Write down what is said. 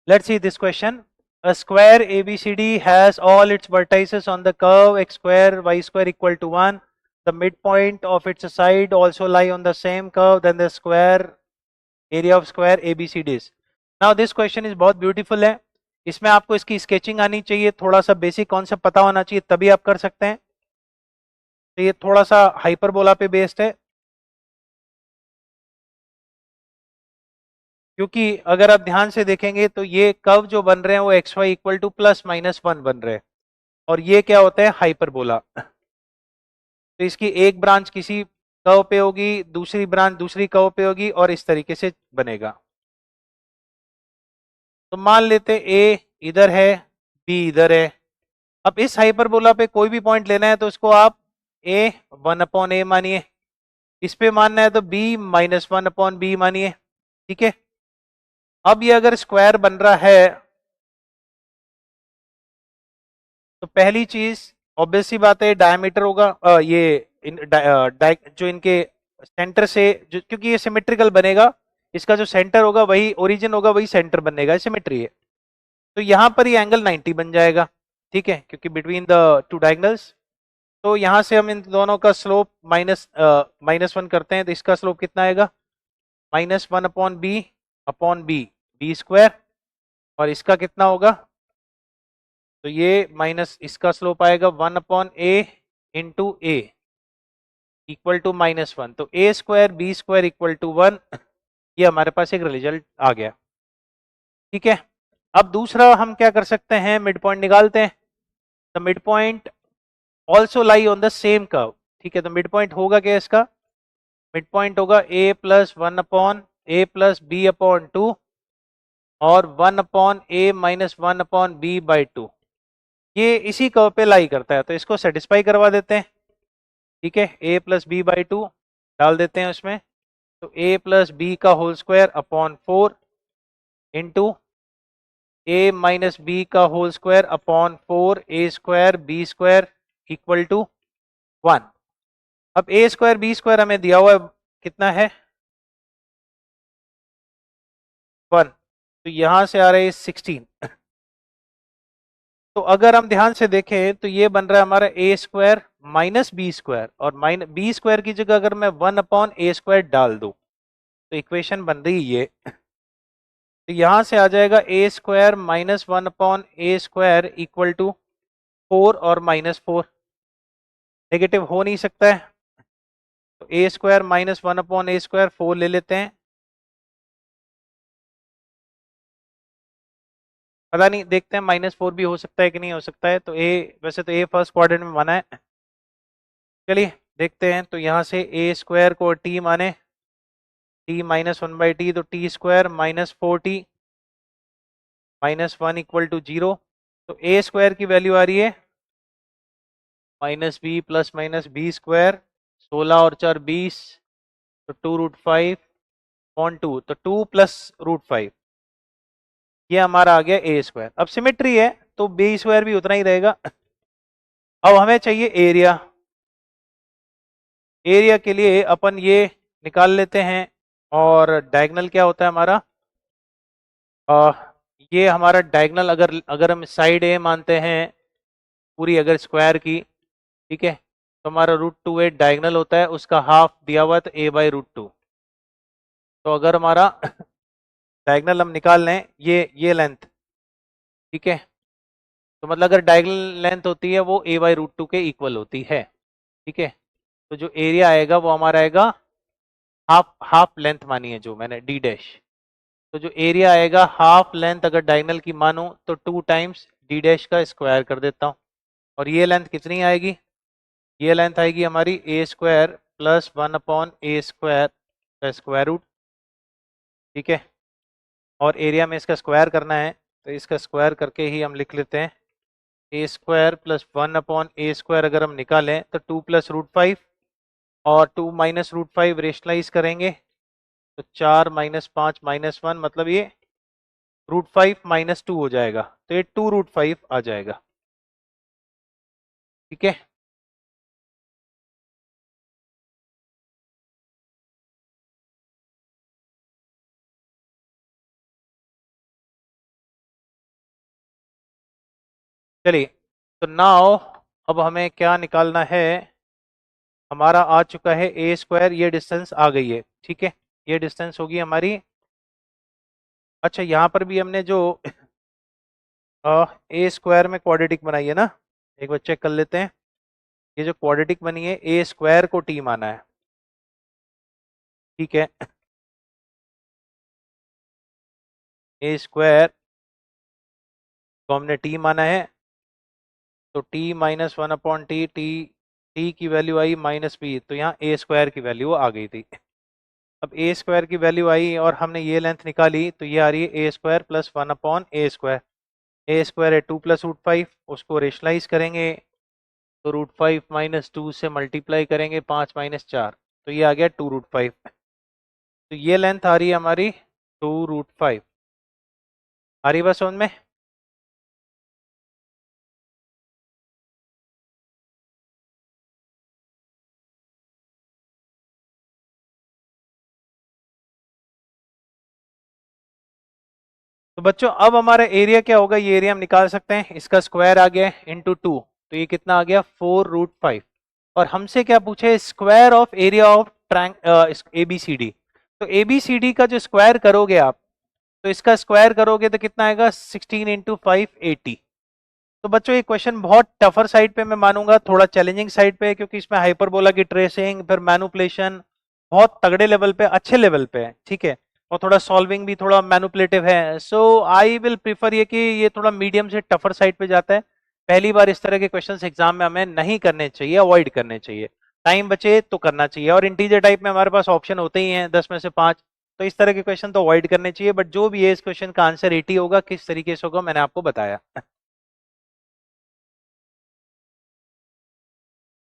Let's see this question. A square ABCD has all its vertices on the curve x square y square equal to 1. The midpoint of its side also lie on the same curve. Then the square area of square ABCD is. Now this question is बहुत beautiful है. इसमें आपको इसकी sketching आनी चाहिए, थोड़ा सा basic concept पता होना चाहिए, तभी आप कर सकते हैं. तो ये थोड़ा सा हाइपरबोला पे बेस्ड है, क्योंकि अगर आप ध्यान से देखेंगे तो ये कर्व जो बन रहे हैं वो X Y equal to plus minus one बन रहे हैं, और ये क्या होता है, हाइपरबोला. तो इसकी एक ब्रांच किसी कर्व पे होगी, दूसरी ब्रांच दूसरी कर्व पे होगी, और इस तरीके से बनेगा. तो मान लेते ए इधर है, बी इधर है. अब इस हाइपरबोला पे कोई भी पॉइंट लेना है तो इसको आप ए वन अपॉन ए मानिए, इस पे मानना है तो B minus one upon B मानिए. ठीक है. अब ये अगर स्क्वायर बन रहा है तो पहली चीज ऑब्वियस सी बात है डायमीटर होगा, जो इनके सेंटर से जो, क्योंकि ये सिमेट्रिकल बनेगा, इसका जो सेंटर होगा वही ओरिजिन होगा, वही सेंटर बनेगा, सिमेट्री है. तो यहां पर ये एंगल 90 बन जाएगा. ठीक है, क्योंकि बिटवीन द टू डायगनल्स. तो यहां से हम इन दोनों का स्लोप माइनस वन करते हैं, तो इसका स्लोप कितना आएगा, minus one upon B B square. और इसका कितना होगा, तो ये माइनस इसका स्लोप आएगा one upon a into a equal to minus one. तो a square b square equal to one. ये हमारे पास एक रिजल्ट आ गया. ठीक है. अब दूसरा हम क्या कर सकते हैं, मिड पॉइंट निकालते हैं. The mid point also lie on the same curve. ठीक है, तो मिड पॉइंट होगा क्या इसका, मिड पॉइंट होगा A plus one upon A plus B upon two और one upon A minus one upon B by two. ये इसी कर्व पे लाई करता है, तो इसको सेटिस्फाई करवा देते हैं. ठीक है, a plus b by two डाल देते हैं उसमें. तो ए प्लस बी का whole square upon four into a minus b का whole square upon four a square b square equal to one. अब ए स्क्वायर बी स्क्वायर हमें दिया हुआ है, कितना है, वन. तो यहां से आ रहा है 16. तो अगर हम ध्यान से देखें तो ये बन रहा है हमारा ए स्क्वायर माइनस बी स्क्वायर, और माइनस बी स्क्वायर की जगह अगर मैं वन अपॉन ए स्क्वायर डाल दूं तो इक्वेशन बन रही है ये. तो यहां से आ जाएगा a square minus one upon A square equal to four और माइनस फोर. नेगेटिव हो नहीं सकता है, तो a square minus one upon A square four ले लेते हैं. पता नहीं, देखते हैं माइनस फोर भी हो सकता है कि नहीं हो सकता है. तो ए, वैसे तो ए फर्स्ट क्वाड्रेंट में माना है. चलिए देखते हैं. तो यहाँ से ए स्क्वायर को टी माने, t minus one by t, तो t square minus four t minus one equal to zero. तो ए स्क्वायर की वैल्यू आ रही है minus b plus minus b square, 16 और 4 20, तो two root five upon two, तो टू प्लस रूट फाइव. ये हमारा आ गया ए स्क्वायर. अब सिमेट्री है तो बी स्क्वायर भी उतना ही रहेगा. अब हमें चाहिए एरिया. एरिया के लिए अपन ये निकाल लेते हैं. और डायगोनल क्या होता है हमारा, आ, ये हमारा डायगोनल अगर अगर हम साइड ए मानते हैं पूरी अगर स्क्वायर की, ठीक है, तो हमारा रूट टू ए डायगोनल होता है, उसका हाफ दिया हुआ है तो ए बाई रूट टू. तो अगर हमारा डायगोनल हम निकाल लें ये लेंथ, ठीक है, तो मतलब अगर डायगोनल लेंथ होती है वो ए बाई रूट टू के इक्वल होती है. ठीक है. तो जो एरिया आएगा वो हमारा आएगा हाफ हाफ लेंथ मानिए जो मैंने डी डैश. तो जो एरिया आएगा हाफ लेंथ अगर डायगोनल की मानो तो टू टाइम्स डी डैश का स्क्वायर कर देता हूँ. और ये लेंथ कितनी आएगी, ये लेंथ आएगी हमारी ए स्क्वायर प्लस वन अपॉन ए स्क्वायर का स्क्वायर रूट. ठीक है. और एरिया में इसका स्क्वायर करना है, तो इसका स्क्वायर करके ही हम लिख लेते हैं A square plus one upon A square. अगर हम निकालें तो टू प्लस रूट फाइव, और two minus root five rationalise करेंगे तो चार माइनस पाँच माइनस वन, मतलब ये रूट फाइव माइनस टू हो जाएगा, तो ये टू रूट फाइव आ जाएगा. ठीक है. चलिए, तो नाउ अब हमें क्या निकालना है, हमारा आ चुका है ए स्क्वायर, ये डिस्टेंस आ गई है, ठीक है, ये डिस्टेंस होगी हमारी। अच्छा, यहाँ पर भी हमने जो ए स्क्वायर में क्वाड्रेटिक बनाई है ना, एक बार चेक कर लेते हैं। ये जो क्वाड्रेटिक बनी है, ए स्क्वायर को टी माना है, ठीक है, ए स्क्वायर को हमने टी माना है, तो T minus one upon T, T की वैल्यू आई माइनस बी, तो यहाँ ए स्क्वायर की वैल्यू आ गई थी। अब ए स्क्वायर की वैल्यू आई और हमने ये लेंथ निकाली, तो ये आ रही है ए स्क्वायर प्लस वन अपॉन ए स्क्वायर। ए स्क्वायर है 2 + √5, उसको रेशनलाइज करेंगे तो √5 माइनस 2 से मल्टीप्लाई करेंगे, 5 माइनस 4, तो ये आ गया 2√5। तो ये लेंथ आ रही है हमारी 2√5। आ रही बस समझ में? तो बच्चों अब हमारा एरिया क्या होगा, ये एरिया हम निकाल सकते हैं, इसका स्क्वायर आ गया इंटू 2, तो ये कितना आ गया 4√5। और हमसे क्या पूछे, square of area of trying ABCD। तो ABCD का जो स्क्वायर करोगे आप, तो इसका स्क्वायर करोगे तो कितना आएगा 16 × 5 80। तो बच्चों ये क्वेश्चन बहुत टफर साइड पे मैं मानूंगा, थोड़ा चैलेंजिंग साइड पे है, क्योंकि इसमें हाइपरबोला की ट्रेसिंग फिर मैनुपुलेशन बहुत तगड़े लेवल पे, अच्छे लेवल पे है, ठीक है, और थोड़ा सॉल्विंग भी थोड़ा मैनुपुलेटिव है। सो आई विल प्रीफर ये कि ये थोड़ा मीडियम से टफर साइड पे जाता है। पहली बार इस तरह के क्वेश्चंस एग्जाम में हमें नहीं करने चाहिए, अवॉइड करने चाहिए, टाइम बचे तो करना चाहिए। और इंटीजर टाइप में हमारे पास ऑप्शन होते ही हैं 10 में से 5, तो इस तरह के क्वेश्चन तो अवॉइड करने चाहिए। बट जो भी है इस क्वेश्चन का आंसर 80 होगा, किस तरीके से होगा मैंने आपको बताया।